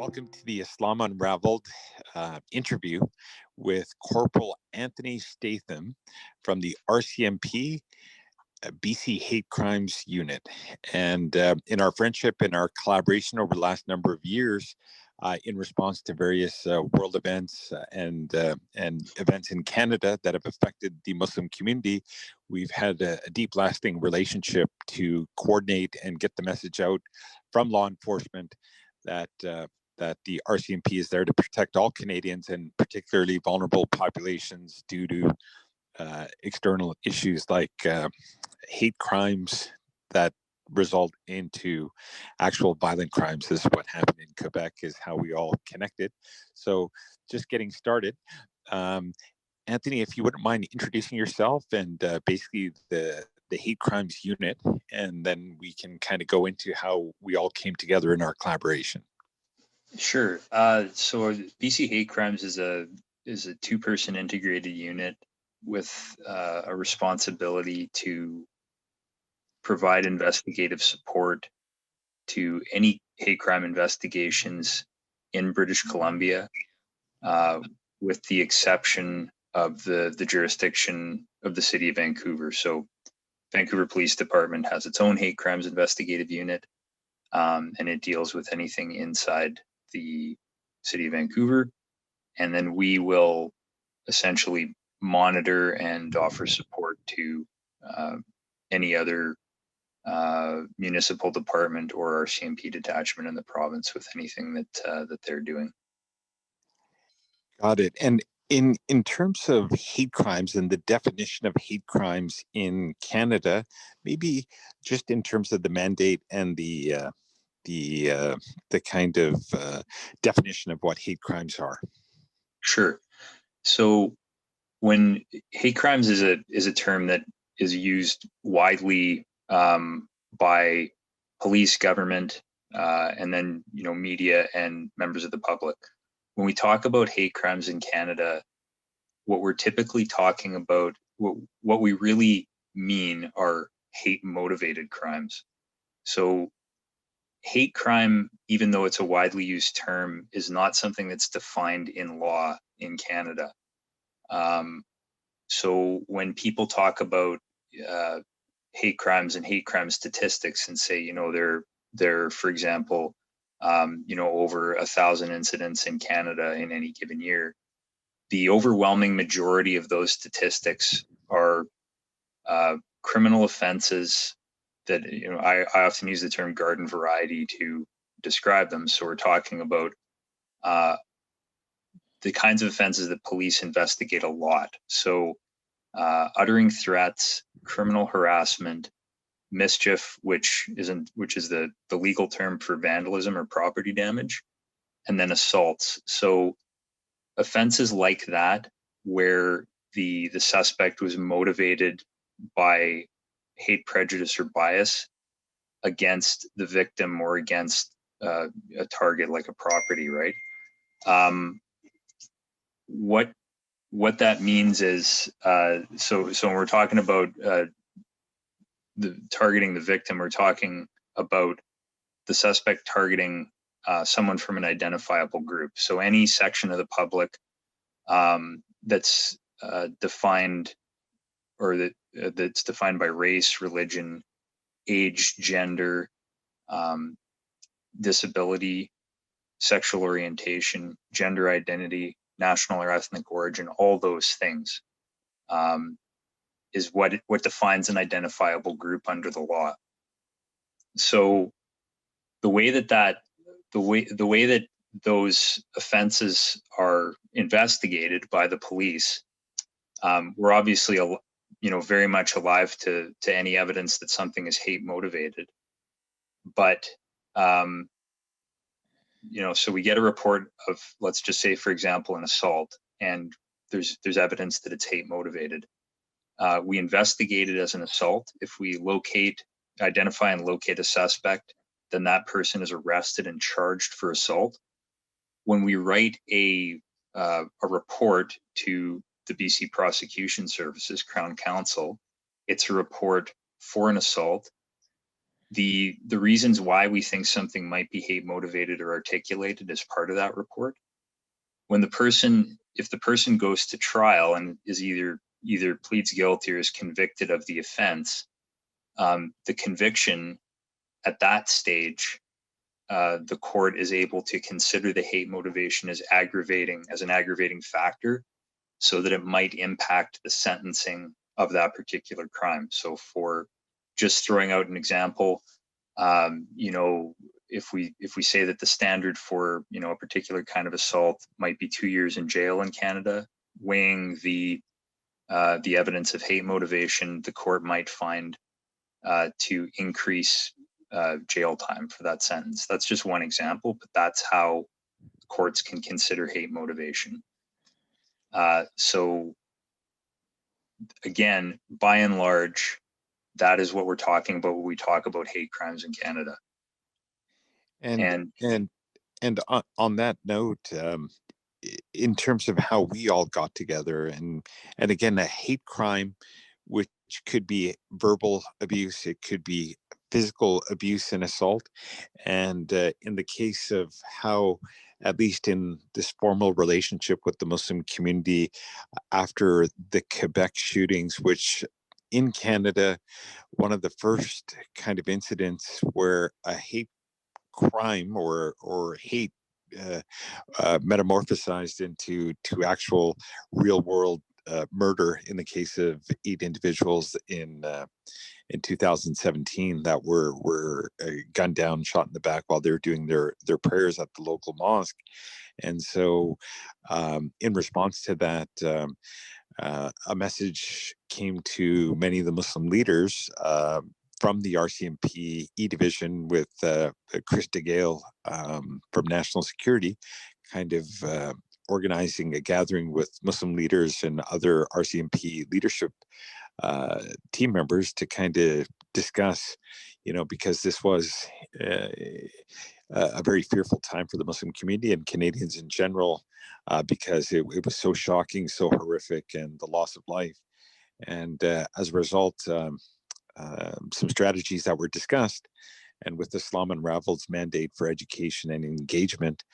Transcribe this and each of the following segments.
Welcome to the Islam Unravelled interview with Corporal Anthony Statham from the RCMP BC Hate Crimes Unit. And in our friendship and our collaboration over the last number of years, in response to various world events and events in Canada that have affected the Muslim community, we've had a deep, lasting relationship to coordinate and get the message out from law enforcement that the RCMP is there to protect all Canadians and particularly vulnerable populations due to external issues like hate crimes that result into actual violent crimes. This is what happened in Quebec, is how we all connected. So just getting started. Anthony, if you wouldn't mind introducing yourself and basically the hate crimes unit, and then we can kind of go into how we all came together in our collaboration. Sure. So BC Hate Crimes is a two-person integrated unit with a responsibility to provide investigative support to any hate crime investigations in British Columbia, with the exception of the jurisdiction of the City of Vancouver. So Vancouver Police Department has its own hate crimes investigative unit, and it deals with anything inside the City of Vancouver. And then we will essentially monitor and offer support to any other municipal department or RCMP detachment in the province with anything that they're doing. Got it. And in terms of hate crimes and the definition of hate crimes in Canada, maybe just in terms of the mandate and the kind of definition of what hate crimes are. Sure. So when hate crimes is a term that is used widely by police, government, and then media and members of the public. When we talk about hate crimes in Canada, what we're typically talking about, what we really mean are hate motivated crimes. So hate crime, even though it's a widely used term, is not something that's defined in law in Canada. So when people talk about hate crimes and hate crime statistics and say, there, for example, over 1,000 incidents in Canada in any given year, the overwhelming majority of those statistics are criminal offenses that, I often use the term garden variety to describe them. So we're talking about the kinds of offenses that police investigate a lot. So uttering threats, criminal harassment, mischief, which is the legal term for vandalism or property damage, and then assaults. So offenses like that, where the suspect was motivated by hate, prejudice, or bias against the victim or against a target like a property, right? What that means is, so when we're talking about targeting the victim, we're talking about the suspect targeting someone from an identifiable group. So any section of the public that's defined, or that's defined by race, religion, age, gender, disability, sexual orientation, gender identity, national or ethnic origin, all those things is what defines an identifiable group under the law. So the way that those offenses are investigated by the police, we're obviously very much alive to any evidence that something is hate motivated, but so we get a report of, let's just say, for example, an assault, and there's evidence that it's hate motivated. We investigate it as an assault. If we identify and locate a suspect, then that person is arrested and charged for assault. When we write a report to the BC Prosecution Services, Crown Counsel, it's a report for an assault. The reasons why we think something might be hate motivated or articulated as part of that report. When if the person goes to trial and is either pleads guilty or is convicted of the offense, the conviction at that stage, the court is able to consider the hate motivation as an aggravating factor, so that it might impact the sentencing of that particular crime. So for just throwing out an example, if we say that the standard for, a particular kind of assault might be 2 years in jail in Canada, weighing the evidence of hate motivation, the court might find to increase jail time for that sentence. That's just one example, but that's how courts can consider hate motivation. So again, by and large, that is what we're talking about when we talk about hate crimes in Canada. And on that note, in terms of how we all got together, and again, a hate crime, which could be verbal abuse, it could be physical abuse and assault, and in the case of how, at least in this formal relationship with the Muslim community after the Quebec shootings, which in Canada, one of the first kind of incidents where a hate crime or hate metamorphosized into actual real world murder in the case of 8 individuals in 2017 that were gunned down, shot in the back while they were doing their prayers at the local mosque. And so, in response to that, a message came to many of the Muslim leaders from the RCMP E Division with Chris DeGale from National Security, kind of organizing a gathering with Muslim leaders and other RCMP leadership team members to kind of discuss, because this was a very fearful time for the Muslim community and Canadians in general, because it was so shocking, so horrific, and the loss of life. And as a result, some strategies that were discussed, and with Islam Unravelled's mandate for education and engagement,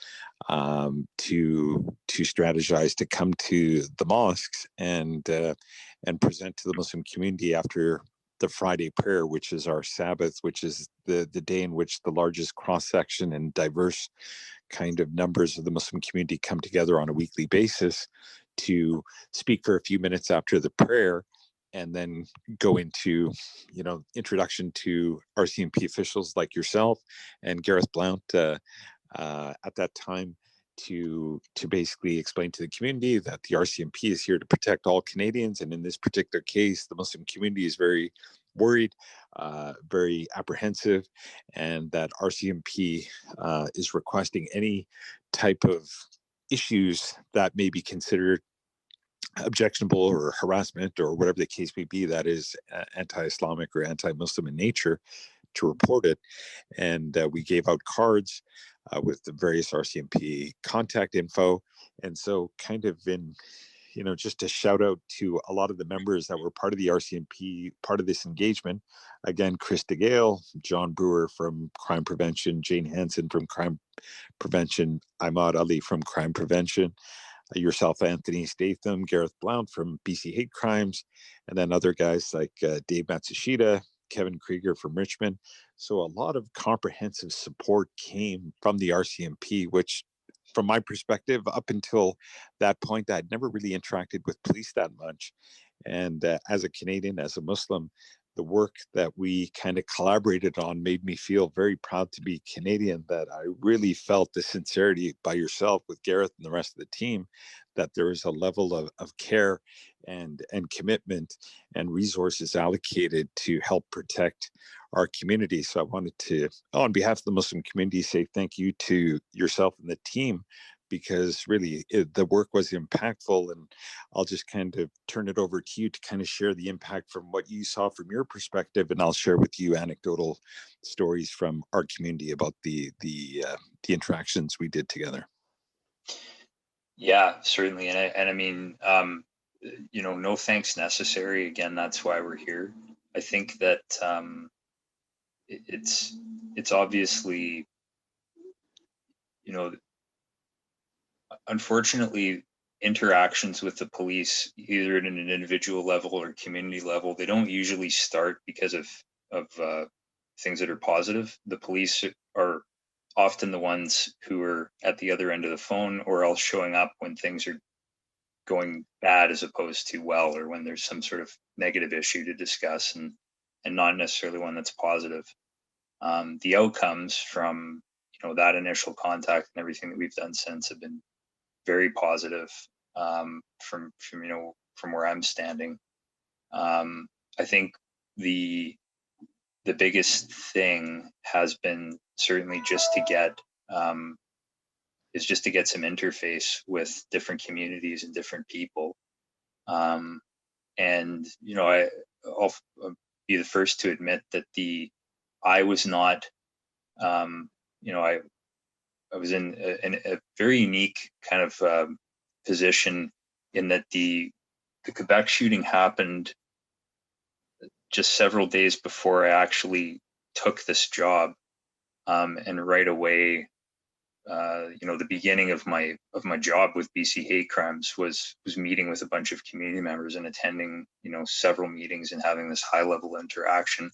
to strategize to come to the mosques and present to the Muslim community after the Friday prayer, which is our Sabbath, which is the day in which the largest cross section and diverse kind of numbers of the Muslim community come together on a weekly basis to speak for a few minutes after the prayer, and then go into, introduction to RCMP officials like yourself and Gareth Blount at that time, to basically explain to the community that the RCMP is here to protect all Canadians. And in this particular case, the Muslim community is very worried, very apprehensive, and that RCMP is requesting any type of issues that may be considered objectionable or harassment or whatever the case may be that is anti-Islamic or anti-Muslim in nature, to report it. And we gave out cards with the various RCMP contact info. And so kind of in, just a shout out to a lot of the members that were part of the RCMP, part of this engagement. Again, Chris DeGale, John Brewer from Crime Prevention, Jane Hansen from Crime Prevention, Ahmad Ali from Crime Prevention, yourself, Anthony Statham, Gareth Blount from BC Hate Crimes, and then other guys like Dave Matsushita, Kevin Krieger from Richmond. So a lot of comprehensive support came from the RCMP, which, from my perspective, up until that point, I'd never really interacted with police that much. And as a Canadian, as a Muslim, the work that we kind of collaborated on made me feel very proud to be Canadian, that I really felt the sincerity by yourself with Gareth and the rest of the team, that there is a level of care and commitment and resources allocated to help protect our community. So I wanted to, on behalf of the Muslim community, say thank you to yourself and the team, because really the work was impactful. And I'll just kind of turn it over to you to kind of share the impact from what you saw from your perspective, and I'll share with you anecdotal stories from our community about the interactions we did together. Yeah, certainly. And I mean, no thanks necessary. Again, that's why we're here. I think that it's obviously, you know, unfortunately, interactions with the police, either at an individual level or community level, they don't usually start because of things that are positive. The police are often the ones who are at the other end of the phone, or else showing up when things are going bad as opposed to well, or when there's some sort of negative issue to discuss, and not necessarily one that's positive. The outcomes from, you know, that initial contact and everything that we've done since have been very positive, from you know, from where I'm standing. I think the biggest thing has been certainly just to get some interface with different communities and different people. And you know, I'll be the first to admit that I was not, you know, I was in a very unique kind of position, in that the Quebec shooting happened just several days before I actually took this job, and right away, you know, the beginning of my job with BC Hate Crimes was meeting with a bunch of community members and attending, you know, several meetings and having this high level interaction,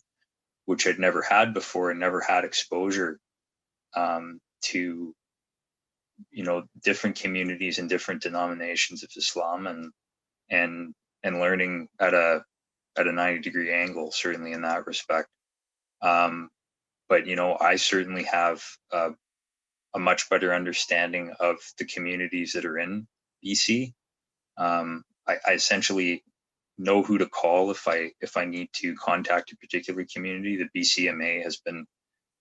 which I'd never had before, and never had exposure to, you know, different communities and different denominations of Islam, and learning at a 90-degree angle, certainly in that respect. But you know, I certainly have a much better understanding of the communities that are in BC. I essentially know who to call if I need to contact a particular community. The BCMA has been,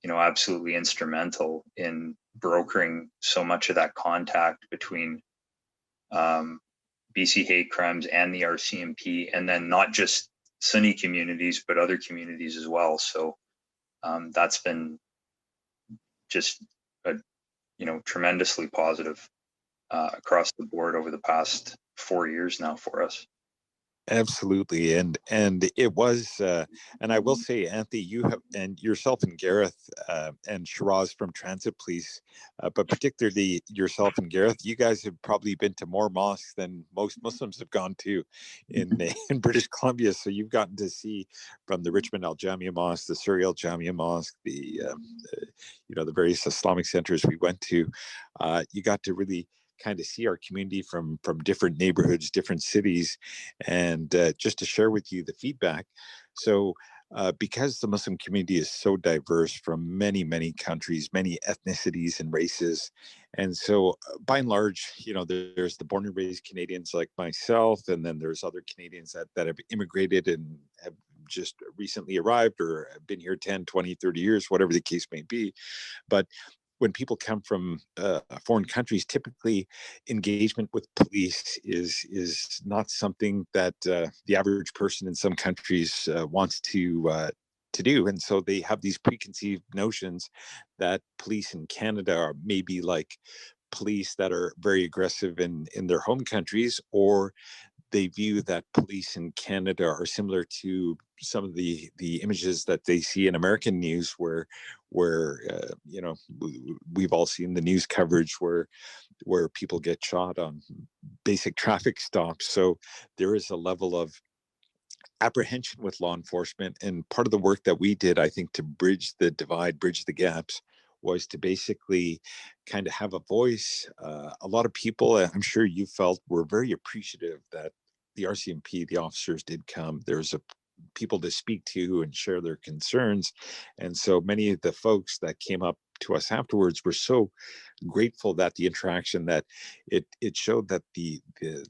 you know, absolutely instrumental in brokering so much of that contact between BC Hate Crimes and the RCMP, and then not just Sunni communities, but other communities as well. So that's been just you know, tremendously positive across the board over the past 4 years now for us. Absolutely, and it was, and I will say, Anthony, you have, and yourself and Gareth, and Shiraz from Transit Police, but particularly yourself and Gareth, you guys have probably been to more mosques than most Muslims have gone to in British Columbia. So you've gotten to see, from the Richmond Al Jamia Mosque, the Surrey Al Jamia Mosque, the you know, the various Islamic centers we went to. You got to really kind of see our community from different neighborhoods, different cities, and just to share with you the feedback. So because the Muslim community is so diverse from many countries, many ethnicities and races, and so by and large, you know, there's the born and raised Canadians like myself, and then there's other Canadians that have immigrated and have just recently arrived or have been here 10, 20, 30 years, whatever the case may be. But when people come from foreign countries, typically engagement with police is not something that the average person in some countries wants to do, and so they have these preconceived notions that police in Canada are maybe like police that are very aggressive in their home countries, or they view that police in Canada are similar to some of the images that they see in American news, where you know, we've all seen the news coverage where people get shot on basic traffic stops. So there is a level of apprehension with law enforcement, and part of the work that we did, I think, to bridge the divide, bridge the gaps, was to basically kind of have a voice. A lot of people, I'm sure you felt, were very appreciative that the RCMP, the officers did come. There's people to speak to and share their concerns. And so many of the folks that came up to us afterwards were so grateful that the interaction, that it showed that the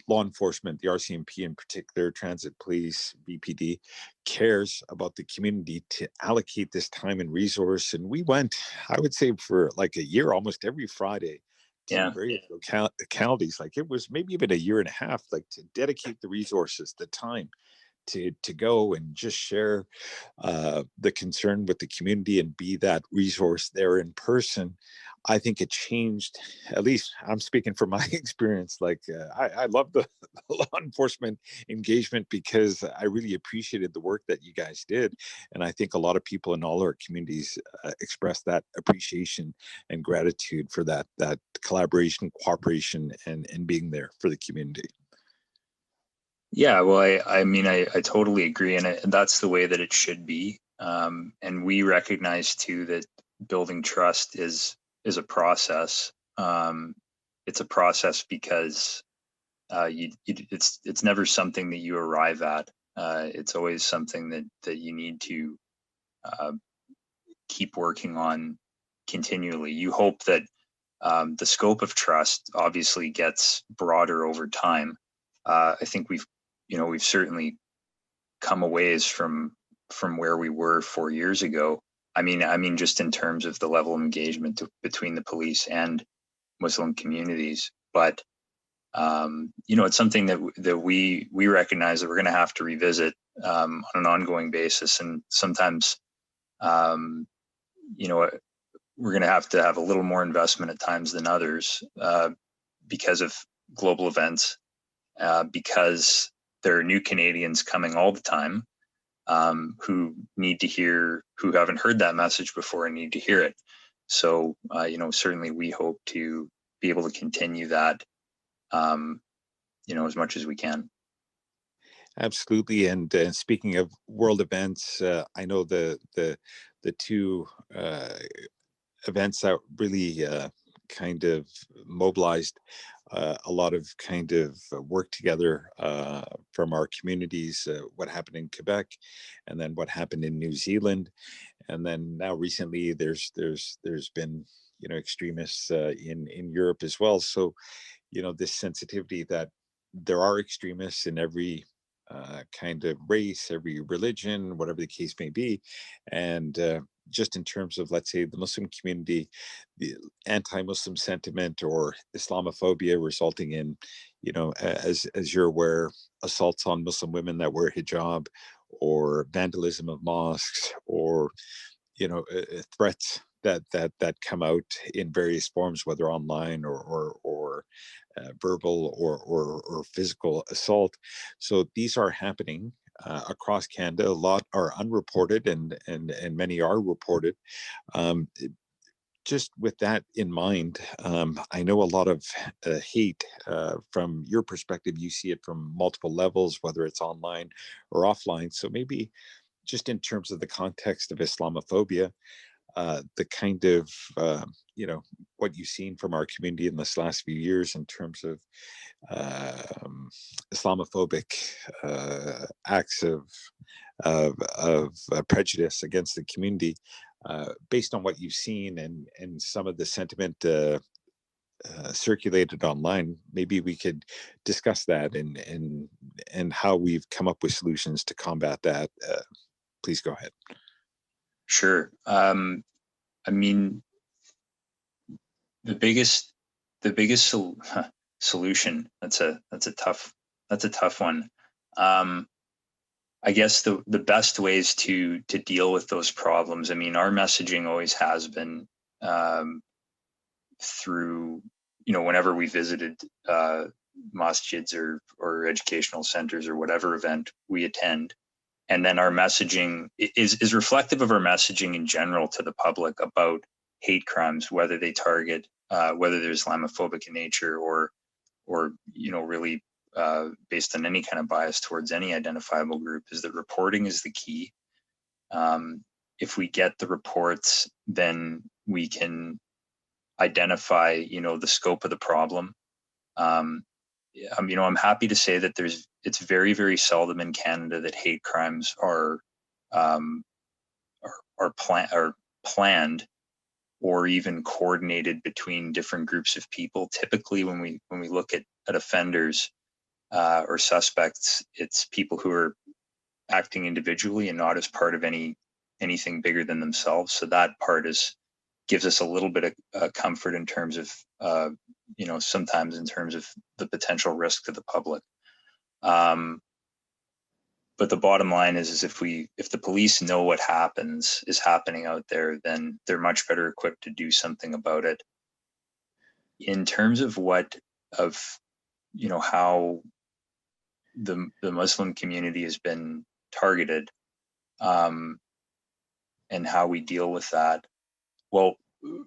law enforcement, the RCMP in particular, Transit Police, BPD, cares about the community to allocate this time and resource. And we went, I would say, for like a year, almost every Friday, to various localities. Like, it was maybe even a year and a half, like, to dedicate the resources, the time to go and just share the concern with the community and be that resource there in person. I think it changed, at least I'm speaking from my experience. Like I love the law enforcement engagement because I really appreciated the work that you guys did. And I think a lot of people in all our communities express that appreciation and gratitude for that collaboration, cooperation, and being there for the community. Yeah, well, I mean, I totally agree. And that's the way that it should be. And we recognize too that building trust is a process. It's a process because it's never something that you arrive at. It's always something that you need to keep working on continually. You hope that the scope of trust obviously gets broader over time. I think we've certainly come a ways from where we were 4 years ago. I mean, just in terms of the level of engagement between the police and Muslim communities. But it's something that we recognize that we're going to have to revisit on an ongoing basis, and sometimes, we're going to have a little more investment at times than others because of global events, because there are new Canadians coming all the time who haven't heard that message before and need to hear it. So, certainly we hope to be able to continue that, as much as we can. Absolutely. And speaking of world events, I know the two events that really kind of mobilized a lot of kind of work together from our communities, what happened in Quebec and then what happened in New Zealand. And then now recently there's been, extremists in Europe as well. So, this sensitivity that there are extremists in every kind of race, every religion, whatever the case may be. And just in terms of, let's say, the Muslim community, the anti-Muslim sentiment or Islamophobia resulting in, as you're aware, assaults on Muslim women that wear hijab, or vandalism of mosques, or threats that come out in various forms, whether online or verbal or physical assault. So these are happening across Canada. A lot are unreported, and many are reported. Um, just with that in mind, I know a lot of hate from your perspective. You see it from multiple levels, whether it's online or offline. So maybe just in terms of the context of Islamophobia, the kind of what you've seen from our community in this last few years in terms of Islamophobic acts of prejudice against the community, based on what you've seen and some of the sentiment circulated online. Maybe we could discuss that and how we've come up with solutions to combat that. Please go ahead. Sure. I mean, the biggest solution. That's a tough one. I guess the best ways to deal with those problems. I mean, our messaging always has been through, whenever we visited masjids or educational centers or whatever event we attend. And then our messaging is reflective of our messaging in general to the public about hate crimes, whether they target, whether they're Islamophobic in nature or really based on any kind of bias towards any identifiable group, is that reporting is the key. If we get the reports, then we can identify, the scope of the problem. I'm happy to say that it's very, very seldom in Canada that hate crimes are planned or even coordinated between different groups of people. Typically, when we look at offenders or suspects, it's people who are acting individually and not as part of anything bigger than themselves. So that part gives us a little bit of comfort in terms of sometimes in terms of the potential risk to the public. but the bottom line is if the police know what is happening out there, then they're much better equipped to do something about it. In terms of how the Muslim community has been targeted, and how we deal with that. Well,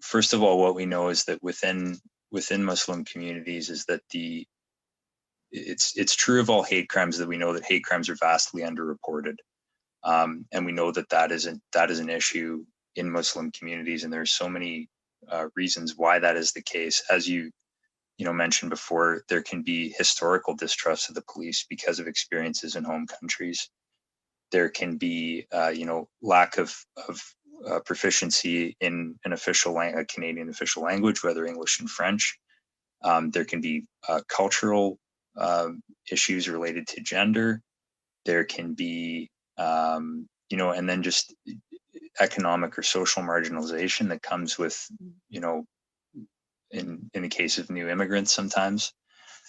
first of all, what we know is that within Muslim communities is that it's true of all hate crimes that we know that hate crimes are vastly underreported, and we know that is an issue in Muslim communities, and there's so many reasons why that is the case. As you mentioned before, there can be historical distrust of the police because of experiences in home countries. There can be lack of proficiency in a Canadian official language, whether English and French. There can be cultural issues related to gender. There can be, and then just economic or social marginalization that comes with, in the case of new immigrants sometimes.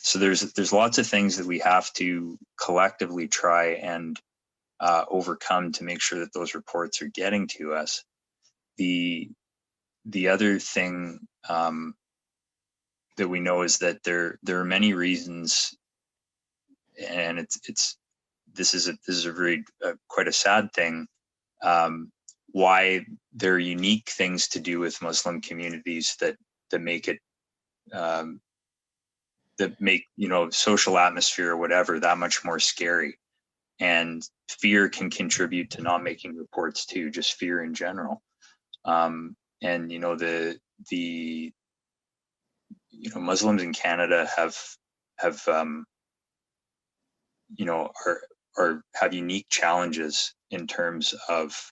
So there's lots of things that we have to collectively try and overcome to make sure that those reports are getting to us. The other thing that we know is that there are many reasons, and this is a very quite a sad thing, why there are unique things to do with Muslim communities that make it that make social atmosphere or whatever that much more scary. And fear can contribute to not making reports too, just fear in general. And the Muslims in Canada have unique challenges in terms of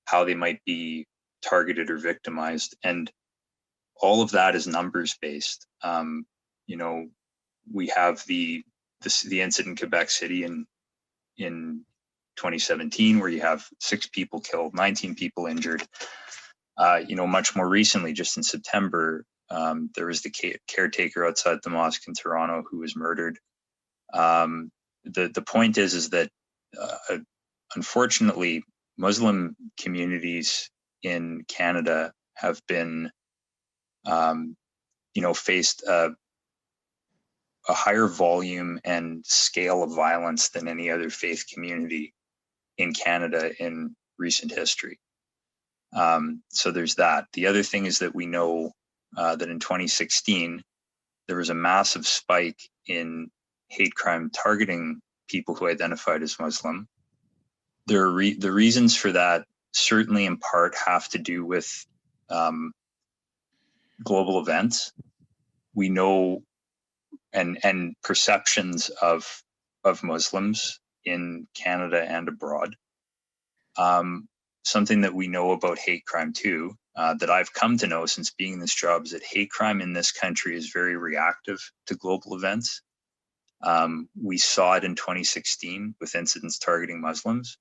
how they might be targeted or victimized, and all of that is numbers based. We have the incident in Quebec City in 2017 where you have 6 people killed, 19 people injured. Much more recently, just in September, there was the caretaker outside the mosque in Toronto who was murdered. The point is that unfortunately, Muslim communities in Canada have been, faced a higher volume and scale of violence than any other faith community in Canada in recent history. So there's that. The other thing is that we know that in 2016, there was a massive spike in hate crime targeting people who identified as Muslim. The reasons for that certainly in part have to do with global events. We know and perceptions of Muslims in Canada and abroad. Something that we know about hate crime too, that I've come to know since being in this job, is that hate crime in this country is very reactive to global events. We saw it in 2016 with incidents targeting Muslims.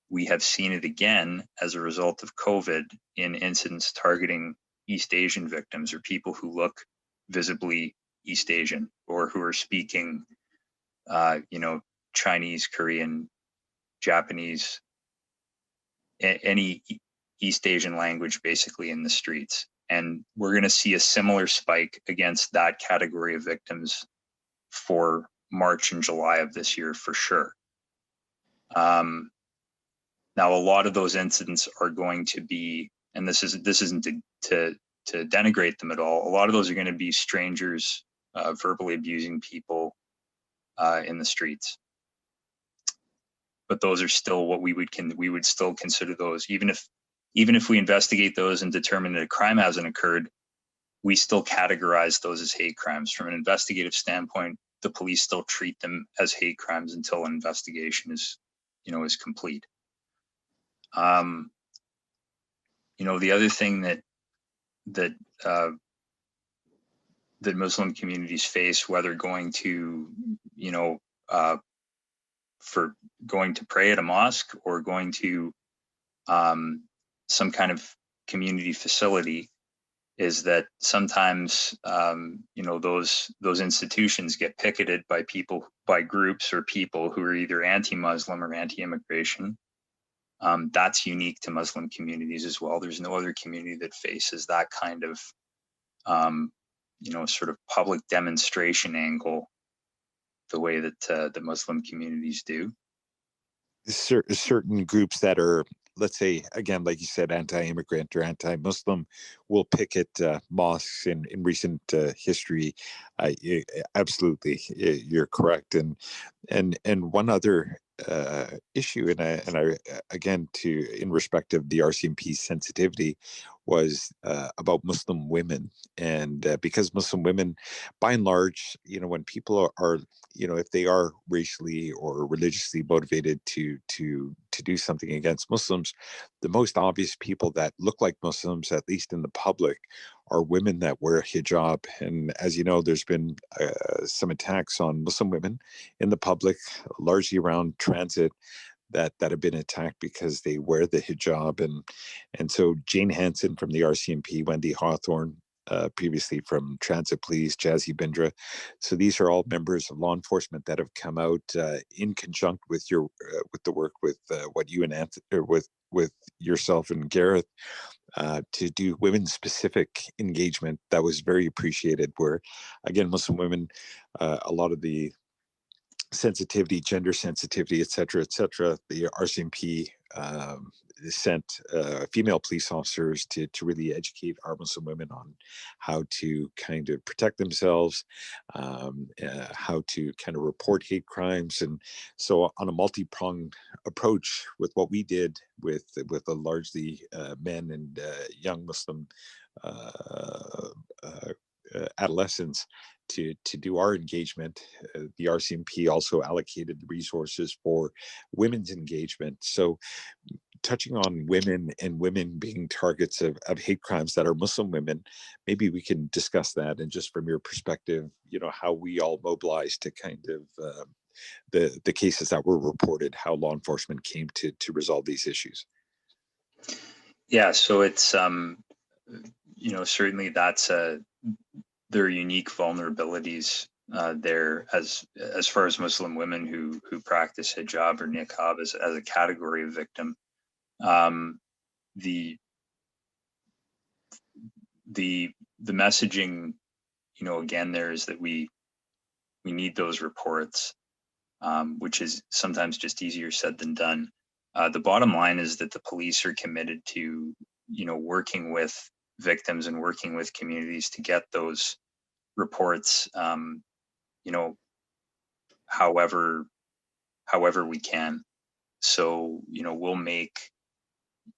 We have seen it again as a result of COVID in incidents targeting East Asian victims, or people who look visibly East Asian, or who are speaking, Chinese, Korean, Japanese, any East Asian language basically in the streets. And we're going to see a similar spike against that category of victims for March and July of this year for sure. Now, a lot of those incidents are going to be, and this isn't to denigrate them at all, a lot of those are going to be strangers verbally abusing people in the streets. But those are still what we would still consider those, even if we investigate those and determine that a crime hasn't occurred, we still categorize those as hate crimes. From an investigative standpoint, the police still treat them as hate crimes until an investigation is complete. The other thing that Muslim communities face, whether going to for going to pray at a mosque or going to some kind of community facility, is that sometimes those institutions get picketed by groups or people who are either anti-Muslim or anti-immigration. That's unique to Muslim communities as well. There's no other community that faces that kind of sort of public demonstration angle the way that the Muslim communities do. Certain groups that are, let's say, again, like you said, anti-immigrant or anti-Muslim, will picket mosques in recent history. Absolutely, you're correct. And one other issue, and I again, in respect of the RCMP sensitivity, was about Muslim women, and because Muslim women, by and large, when people are if they are racially or religiously motivated to do something against Muslims, the most obvious people that look like Muslims, at least in the public, are women that wear hijab. And as you know, there's been some attacks on Muslim women in the public, largely around transit, that have been attacked because they wear the hijab. And so Jane Hansen from the RCMP, Wendy Hawthorne, previously from Transit Police, Jazzy Bindra. So these are all members of law enforcement that have come out in conjunct with your with the work with what you and Anthony, or with yourself and Gareth, to do women-specific engagement. That was very appreciated. Where, again, Muslim women, a lot of the sensitivity, gender sensitivity, et cetera, the RCMP sent female police officers to really educate our Muslim women on how to kind of protect themselves, how to kind of report hate crimes. And so on a multi-pronged approach with what we did with a largely men and young Muslim adolescents, to do our engagement. The RCMP also allocated resources for women's engagement. So touching on women and women being targets of hate crimes that are Muslim women, maybe we can discuss that. And just from your perspective, how we all mobilized to kind of the cases that were reported, how law enforcement came to resolve these issues. Yeah, so it's certainly that's there are unique vulnerabilities there as far as Muslim women who practice hijab or niqab as a category of victim. The messaging, again, there is that we need those reports, which is sometimes just easier said than done. The bottom line is that the police are committed to, working with victims and working with communities to get those reports, however we can. So, we'll make,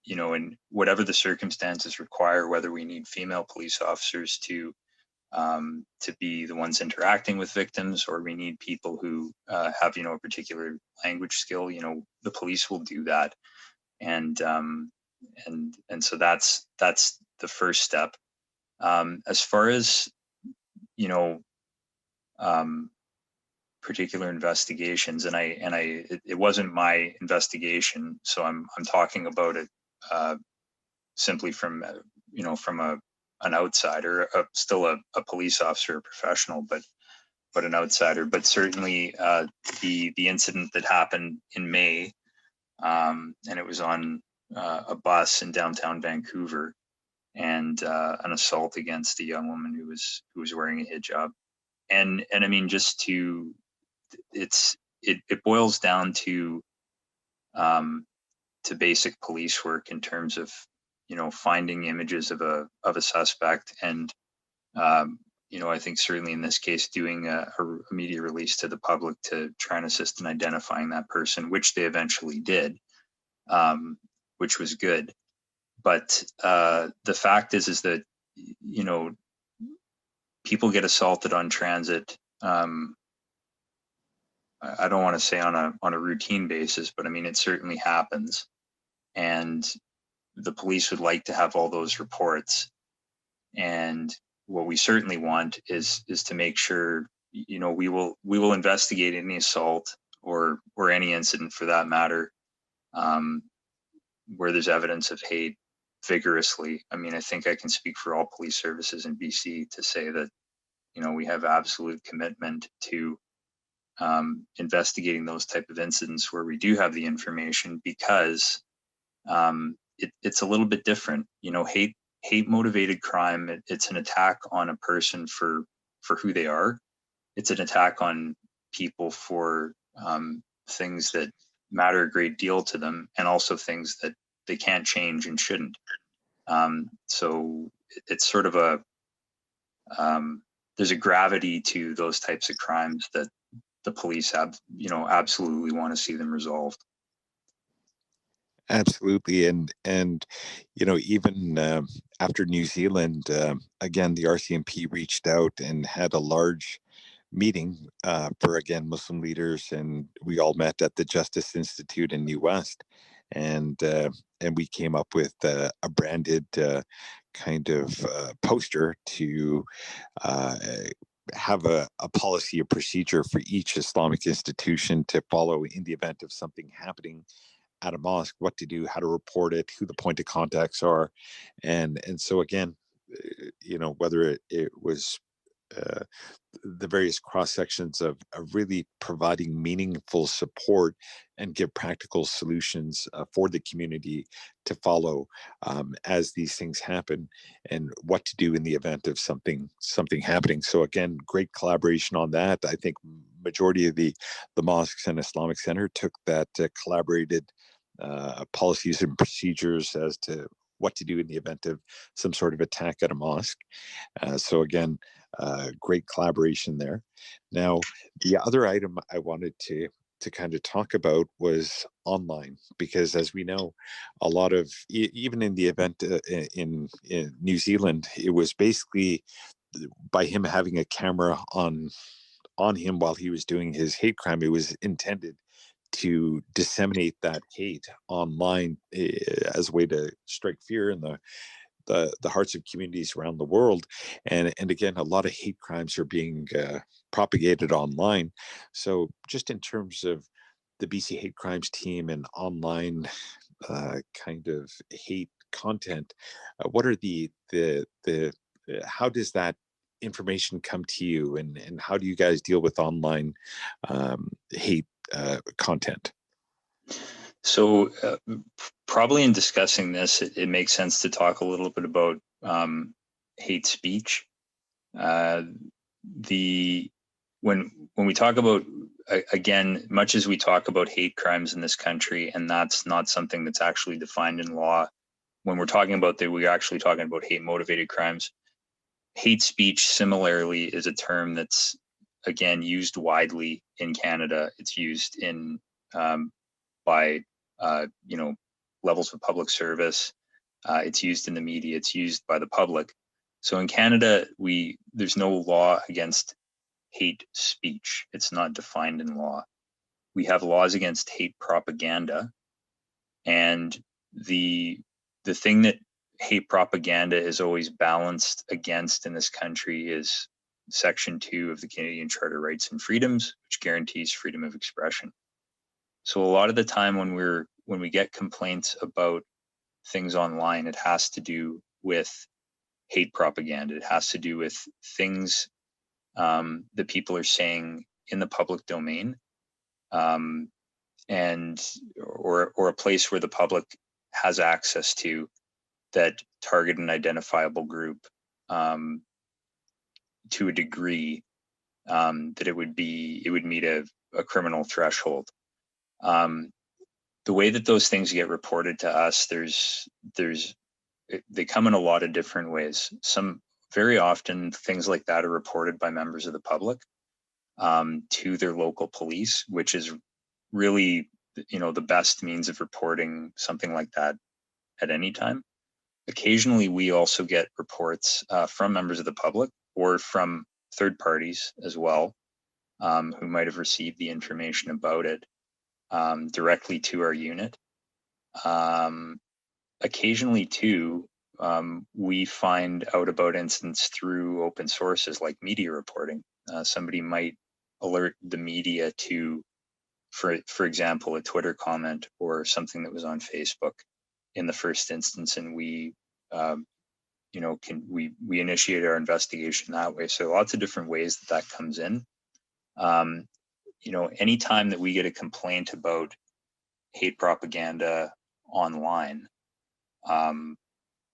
in whatever the circumstances require, whether we need female police officers to be the ones interacting with victims, or we need people who have, a particular language skill, the police will do that. And so that's the first step. As far as, particular investigations, and it wasn't my investigation, so I'm talking about it simply from an outsider, still a police officer, a professional, but an outsider. But certainly the incident that happened in May, and it was on a bus in downtown Vancouver, and an assault against a young woman who was wearing a hijab. And I mean, it boils down to basic police work in terms of, finding images of a suspect, and I think certainly in this case doing a media release to the public to try and assist in identifying that person, which they eventually did, which was good. But the fact is that, people get assaulted on transit. I don't want to say on a routine basis, but I mean, it certainly happens. And the police would like to have all those reports. And what we certainly want is to make sure, we will investigate any assault or any incident for that matter, where there's evidence of hate vigorously. I mean, I think I can speak for all police services in BC to say that, you know, we have absolute commitment to investigating those type of incidents where we do have the information, because it's a little bit different. You know, hate motivated crime, it's an attack on a person for who they are. It's an attack on people for things that matter a great deal to them, and also things that they can't change and shouldn't. So it's sort of a there's a gravity to those types of crimes that the police have, you know, absolutely want to see them resolved. Absolutely, and you know, even after New Zealand, again, the RCMP reached out and had a large meeting for, again, Muslim leaders, and we all met at the Justice Institute in New West, and we came up with a branded kind of poster to have a policy, a procedure for each Islamic institution to follow in the event of something happening at a mosque, what to do, how to report it, who the point of contacts are. And so again, you know, whether it was uh, the various cross sections of really providing meaningful support and give practical solutions for the community to follow as these things happen, and what to do in the event of something happening. So again, great collaboration on that. I think majority of the mosques and Islamic Center took that collaborated policies and procedures as to what to do in the event of some sort of attack at a mosque. So again, great collaboration there. Now, the other item I wanted to kind of talk about was online, because as we know, a lot of even in the event in New Zealand, it was basically by him having a camera on him while he was doing his hate crime, it was intended to disseminate that hate online as a way to strike fear in the hearts of communities around the world. And again, a lot of hate crimes are being propagated online. So just in terms of the BC Hate Crimes team and online kind of hate content, what are the how does that information come to you, and how do you guys deal with online hate content? So probably in discussing this, it makes sense to talk a little bit about hate speech. The when we talk about, again, much as we talk about hate crimes in this country, and that's not something that's actually defined in law, when we're talking about that, we're actually talking about hate motivated crimes. Hate speech similarly is a term that's, again, used widely in Canada. It's used in by you know, levels of public service. It's used in the media. It's used by the public. So in Canada, there's no law against hate speech. It's not defined in law. We have laws against hate propaganda, and the thing that hate propaganda is always balanced against in this country is Section 2 of the Canadian Charter of Rights and Freedoms, which guarantees freedom of expression. So a lot of the time when we get complaints about things online, it has to do with hate propaganda. It has to do with things that people are saying in the public domain, and or a place where the public has access to, that target an identifiable group to a degree that it would meet a criminal threshold. The way that those things get reported to us, they come in a lot of different ways. Very often things like that are reported by members of the public to their local police, which is really, you know, the best means of reporting something like that at any time. Occasionally, we also get reports from members of the public or from third parties as well, who might have received the information about it directly to our unit. Occasionally, too, we find out about incidents through open sources like media reporting. Somebody might alert the media to, for example, a Twitter comment or something that was on Facebook. in the first instance, and we we initiate our investigation that way. So lots of different ways that comes in. Anytime that we get a complaint about hate propaganda online,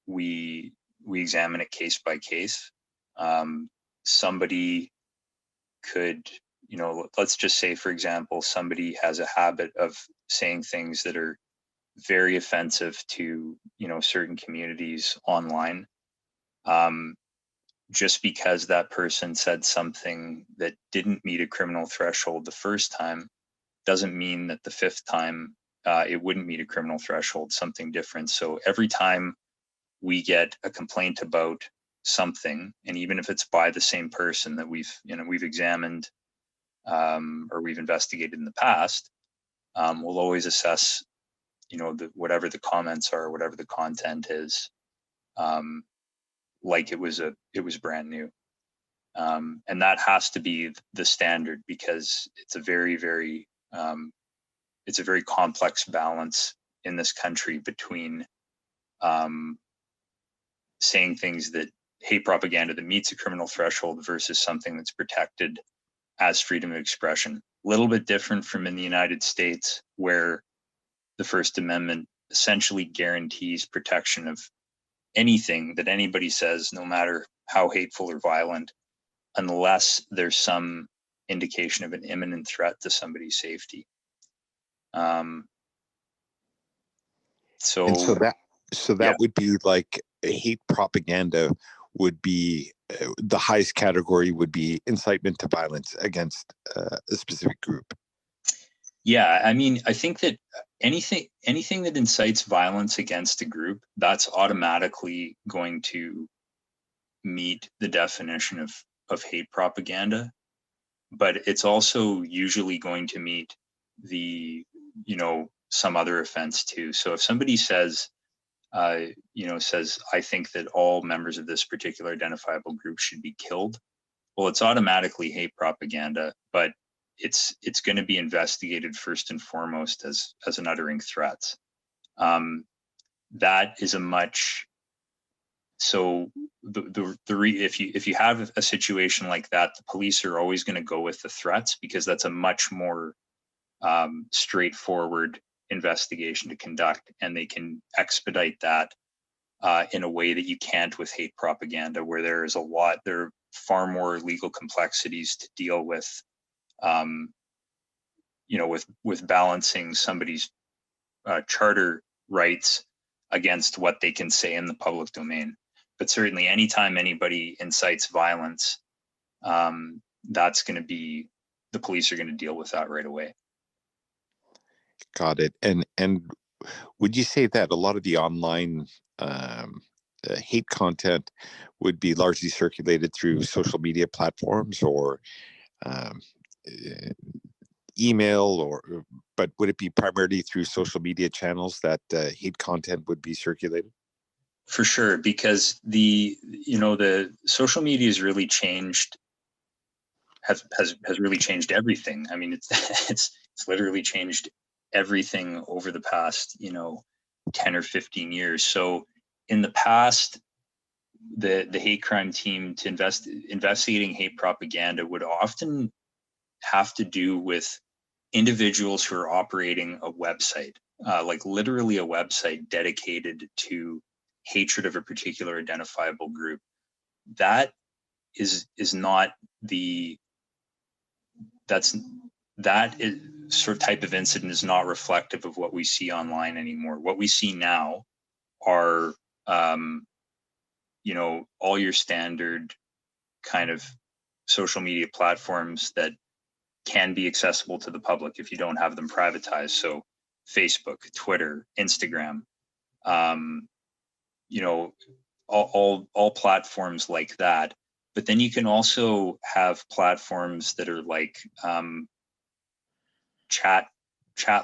we examine it case by case. Somebody could, let's just say, for example, somebody has a habit of saying things that are very offensive to, certain communities online. Just because that person said something that didn't meet a criminal threshold the first time doesn't mean that the fifth time it wouldn't meet a criminal threshold, something different. So every time we get a complaint about something, and even if it's by the same person that we've examined or we've investigated in the past, we'll always assess, whatever the comments are, whatever the content is, like it was brand new. And that has to be the standard, because it's a very, very complex balance in this country between saying things that hate propaganda that meets a criminal threshold versus something that's protected as freedom of expression. A little bit different from in the United States, where the First Amendment essentially guarantees protection of anything that anybody says, no matter how hateful or violent, unless there's some indication of an imminent threat to somebody's safety. So that would be like hate propaganda would be the highest category would be incitement to violence against a specific group. Yeah, I mean, I think that anything that incites violence against a group, that's automatically going to meet the definition of hate propaganda, but it's also usually going to meet the, some other offense too. So if somebody says, I think that all members of this particular identifiable group should be killed, well, it's automatically hate propaganda, but it's going to be investigated first and foremost as an uttering threats. That is a much, so if you have a situation like that, the police are always going to go with the threats, because that's a much more straightforward investigation to conduct, and they can expedite that in a way that you can't with hate propaganda, where there are far more legal complexities to deal with, with balancing somebody's charter rights against what they can say in the public domain. But certainly anytime anybody incites violence, that's going to be, the police are going to deal with that right away. Got it. And would you say that a lot of the online hate content would be largely circulated through social media platforms or email, but would it be primarily through social media channels that hate content would be circulated? For sure, because the social media has really changed, has really changed everything. I mean, it's literally changed everything over the past 10 or 15 years. So in the past, the hate crime team to investigating hate propaganda would often have to do with individuals who are operating a website, like literally a website dedicated to hatred of a particular identifiable group. That is not that sort of type of incident is not reflective of what we see online anymore. What we see now are all your standard kind of social media platforms that can be accessible to the public if you don't have them privatized. So Facebook, Twitter, Instagram, all platforms like that. But then you can also have platforms that are like chat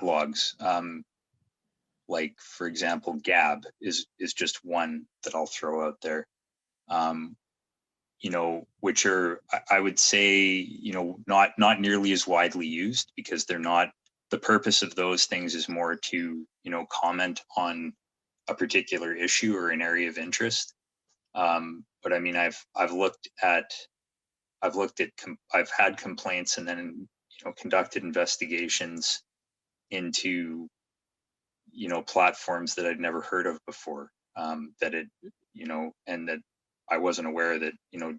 logs. Like, for example, Gab is just one that I'll throw out there. Which are, I would say, not nearly as widely used, because they're not, the purpose of those things is more to, comment on a particular issue or an area of interest. But I mean, I've had complaints and then, conducted investigations into, platforms that I'd never heard of before, that it, and that I wasn't aware that,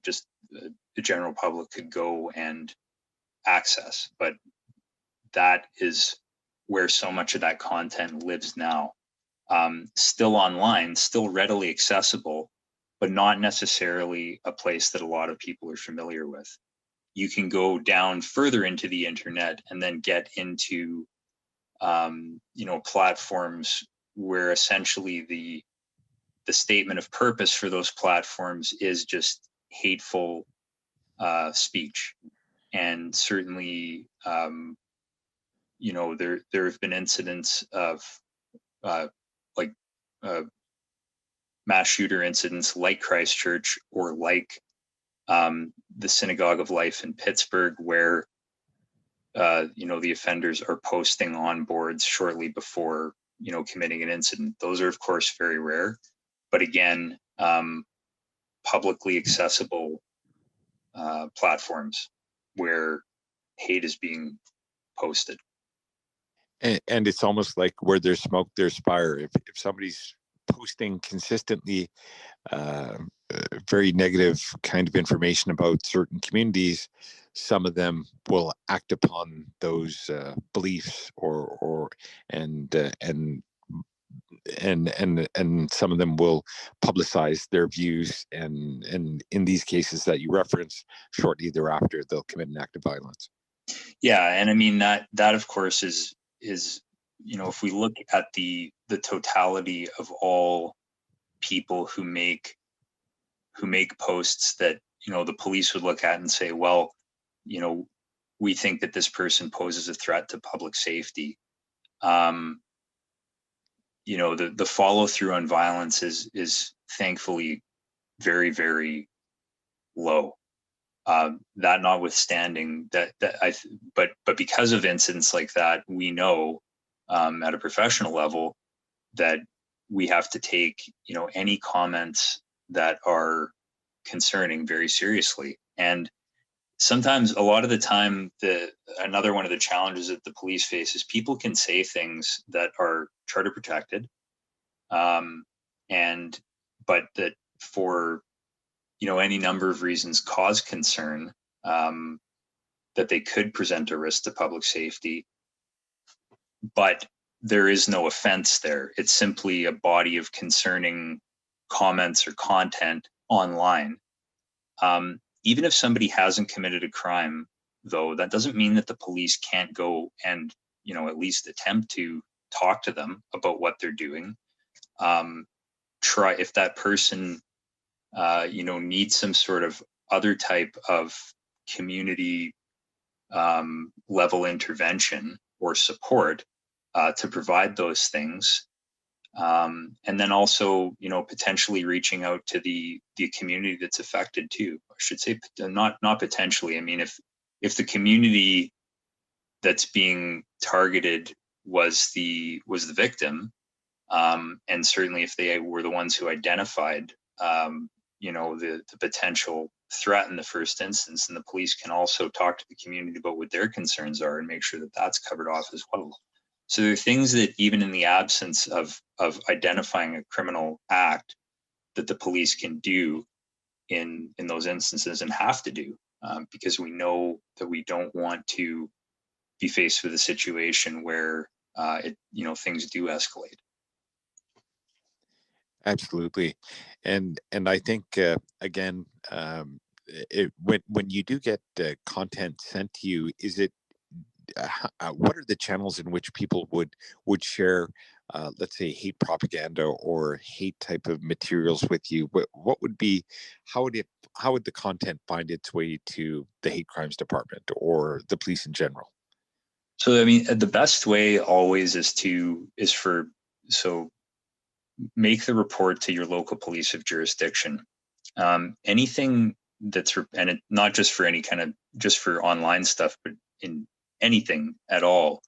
just the general public could go and access. But that is where so much of that content lives now. Still online, still readily accessible, but not necessarily a place that a lot of people are familiar with. You can go down further into the internet and then get into, platforms where essentially the statement of purpose for those platforms is just hateful speech. And certainly, there have been incidents of mass shooter incidents like Christchurch or like the Synagogue of Life in Pittsburgh, where the offenders are posting on boards shortly before committing an incident. Those are of course very rare, but again, publicly accessible platforms where hate is being posted. And it's almost like where there's smoke, there's fire. If somebody's posting consistently very negative kind of information about certain communities, some of them will act upon those beliefs, and some of them will publicize their views, and in these cases that you reference, shortly thereafter they'll commit an act of violence. Yeah, and I mean that of course is if we look at the totality of all people who make posts that the police would look at and say, well, we think that this person poses a threat to public safety. The follow through on violence is thankfully very, very low. That notwithstanding, but because of incidents like that, we know at a professional level that we have to take any comments that are concerning very seriously. And sometimes, a lot of the time, another one of the challenges that the police face is people can say things that are charter protected, but that for any number of reasons cause concern, that they could present a risk to public safety, but there is no offense there. It's simply a body of concerning comments or content online. Even if somebody hasn't committed a crime, though, that doesn't mean that the police can't go and at least attempt to talk to them about what they're doing. Try, if that person needs some sort of other type of community level intervention or support, to provide those things, and then also potentially reaching out to the community that's affected too. I should say not potentially. I mean, if the community that's being targeted was the victim, and certainly if they were the ones who identified the potential threat in the first instance, and the police can also talk to the community about what their concerns are and make sure that that's covered off as well. So there are things that even in the absence of identifying a criminal act that the police can do in those instances and have to do, because we know that we don't want to be faced with a situation where things do escalate. Absolutely. And I think again, when you do get content sent to you, is it what are the channels in which people would share, let's say, hate propaganda or hate type of materials with you? What would be, how would the content find its way to the hate crimes department or the police in general? So I mean, the best way always is make the report to your local police of jurisdiction. Anything not just for any kind of, just for online stuff, but in anything at all,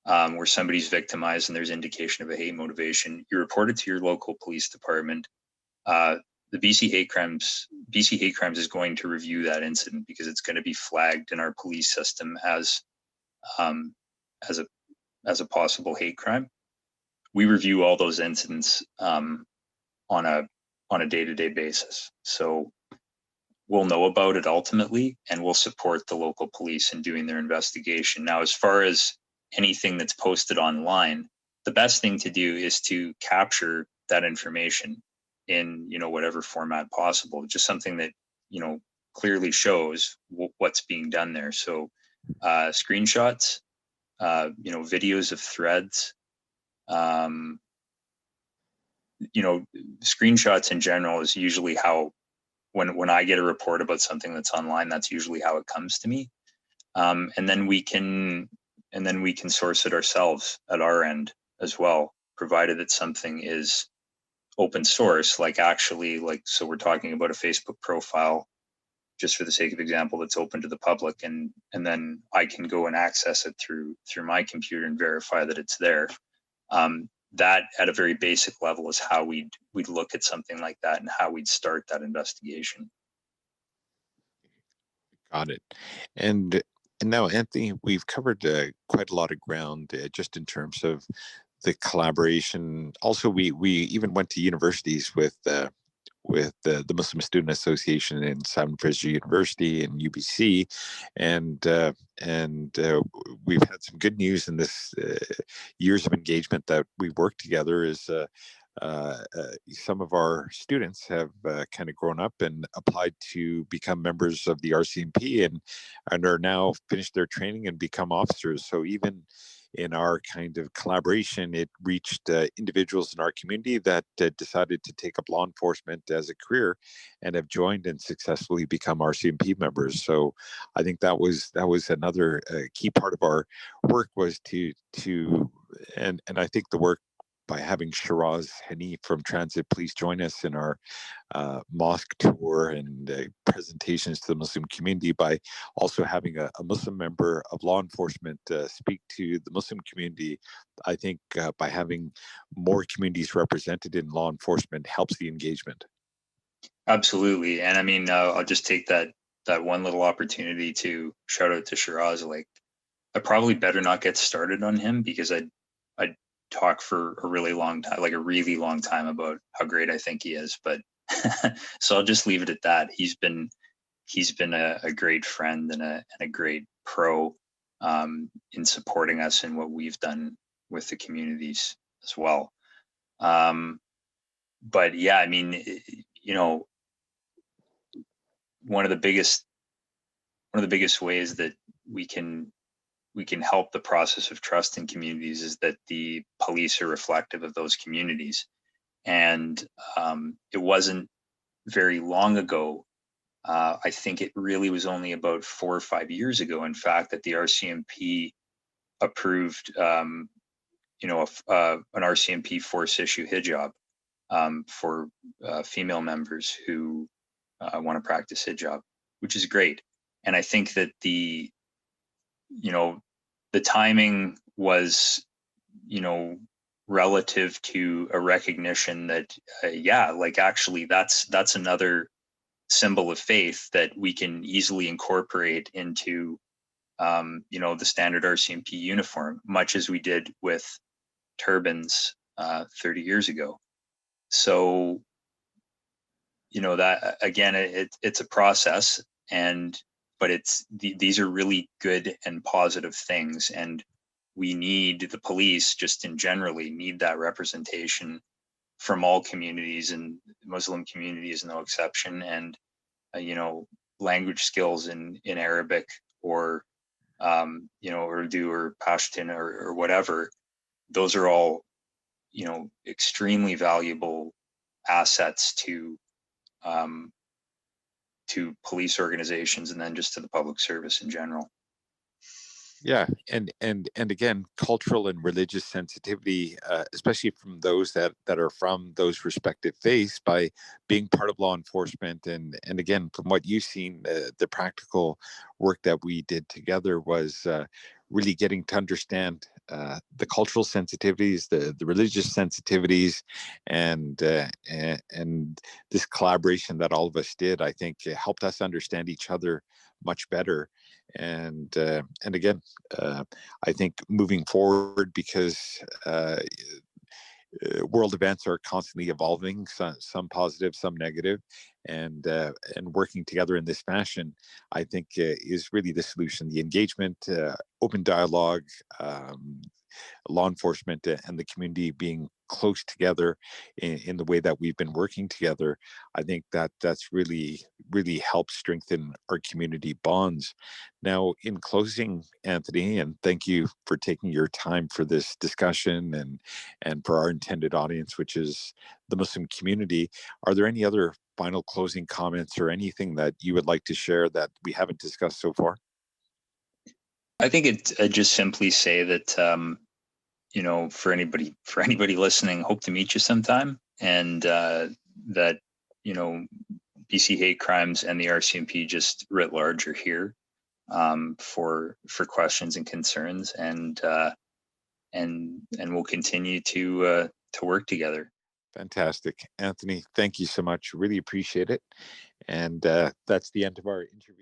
where somebody's victimized and there's indication of a hate motivation, you report it to your local police department. The BC Hate Crimes is going to review that incident because it's going to be flagged in our police system as a possible hate crime. We review all those incidents on a day-to-day basis. So we'll know about it ultimately, and we'll support the local police in doing their investigation. Now, as far as anything that's posted online, the best thing to do is to capture that information in, whatever format possible, just something that, clearly shows what's being done there. So screenshots, videos of threads, screenshots in general is usually how, when I get a report about something that's online, that's usually how it comes to me. And then we can source it ourselves at our end as well, provided that something is open source, so we're talking about a Facebook profile, just for the sake of example, that's open to the public, and then I can go and access it through my computer and verify that it's there. That at a very basic level is how we'd look at something like that and how we'd start that investigation. Got it. And now, Anthony, we've covered quite a lot of ground just in terms of the collaboration. Also, we even went to universities with the Muslim Student Association in Simon Fraser University and UBC, and we've had some good news in this years of engagement that we've worked together. Is some of our students have kind of grown up and applied to become members of the RCMP and are now finished their training and become officers. So even in our kind of collaboration, it reached individuals in our community that decided to take up law enforcement as a career and have joined and successfully become RCMP members. So I think that was another key part of our work, was to and I think the work by having Shiraz Hani from Transit Police join us in our mosque tour and presentations to the Muslim community, by also having a Muslim member of law enforcement speak to the Muslim community. I think by having more communities represented in law enforcement helps the engagement. Absolutely. And I mean, I'll just take that one little opportunity to shout out to Shiraz. Like, I probably better not get started on him, because I'd talk for a really long time about how great I think he is. But so I'll just leave it at that. He's been a great friend and a great pro in supporting us in what we've done with the communities as well. But yeah, I mean, one of the biggest ways that we can help the process of trust in communities is that the police are reflective of those communities. And it wasn't very long ago, I think it really was only about 4 or 5 years ago, in fact, that the RCMP approved an RCMP force issue hijab for female members who want to practice hijab, which is great. And I think that the timing was, relative to a recognition that, actually that's another symbol of faith that we can easily incorporate into, the standard RCMP uniform, much as we did with turbans 30 years ago. So, that again, it's a process, but these are really good and positive things, and the police just in generally need that representation from all communities, and Muslim community is no exception. And language skills in Arabic or Urdu or Pashtun or whatever, those are all extremely valuable assets to police organizations, and then just to the public service in general. Yeah, and again, cultural and religious sensitivity, especially from those that are from those respective faiths, by being part of law enforcement, and again, from what you've seen, the practical work that we did together was really getting to understand the cultural sensitivities, the religious sensitivities, and this collaboration that all of us did, I think, helped us understand each other much better. And again, I think moving forward, because world events are constantly evolving, some positive, some negative, and working together in this fashion, I think, is really the solution. The engagement, open dialogue, law enforcement and the community being close together in the way that we've been working together, I think that's really helped strengthen our community bonds. Now, in closing, Anthony, and thank you for taking your time for this discussion and for our intended audience, which is the Muslim community, are there any other final closing comments or anything that you would like to share that we haven't discussed so far? I think I just simply say that for anybody listening, hope to meet you sometime, and that BC hate crimes and the RCMP just writ large are here for questions and concerns, and we'll continue to work together. Fantastic. Anthony, thank you so much. Really appreciate it. And that's the end of our interview.